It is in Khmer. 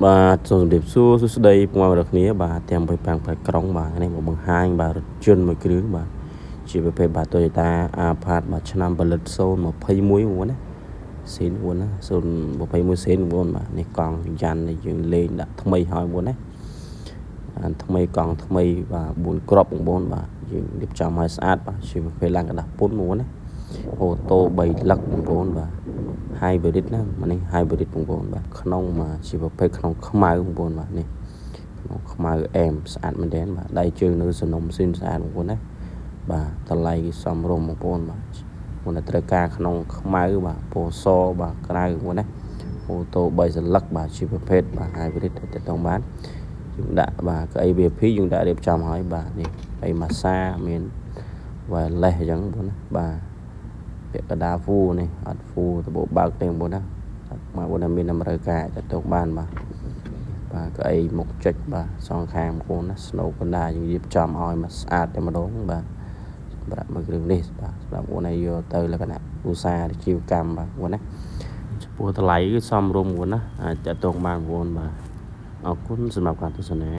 បាទសូមជម្រាបសួរស្ដីពុកម៉ែបងប្អូនគ្នាបាទទាំងពីប្រាំងផ្លែក្រុងបាទនេះមកបង្ហាញបាទរថយន្តមួយគ្រឿងបាទជាប្រភេទបាទ Toyota Alphard បាទឆ្នាំផលិត021បងណាសេនបងណា021សេនបងបាទនេះកង់យ៉ាន់នេះយើងលេងដាក់ថ្មីហើយបងណាអានថ្មីកង់ថ្មីបាទ4គ្រាប់បងបាទយើងរៀបចំឲ្យស្អាតបាទជាប្រភេទឡើងកណ្ដាស់ពុនបងណាអូតូ3លឹកបងបាទ hybrid ណានេះ hybrid បងប្អូនបាទក្នុងមកជាប្រភេទក្នុងខ្មៅបងប្អូនបាទនេះក្នុងខ្មៅអែមស្អាតមែនទែនបាទដៃជើងនៅសំណុំស៊ីនស្អាតបងប្អូនណាបាទតម្លៃសមរម្យបងប្អូនបាទមុនតែត្រូវការក្នុងខ្មៅបាទពណ៌សបាទក្រៅបងប្អូនណាអូតូ3សន្លឹកបាទជាប្រភេទបាទ hybrid ទៅតងបានយើងដាក់បាទកៅអី VIP យើងដាក់រៀបចំហើយបាទនេះអីម៉ាសាមាន wireless អញ្ចឹងបងប្អូនណាបាទពាក់កណ្ដាលហ្វូនេះអត់ហ្វូតបបើកទេបងប្អូនណាមកបងមានតម្រូវការទៅតងបានបាទកៅអីមុខចុចបាទសងខាងបងប្អូនណាស្នូកកណ្ដាលយើងរៀបចំឲ្យមកស្អាតតែម្ដងបាទសម្រាប់មួយគ្រឿងនេះបាទសម្រាប់បងប្អូនឲ្យយកទៅលក្ខណៈឧស្សាហ៍ជីវកម្មបាទបងប្អូនណាចំពោះតម្លៃគឺសមរម្យបងប្អូនណាអាចតងបានបងប្អូនបាទអរគុណសម្រាប់ការទស្សនា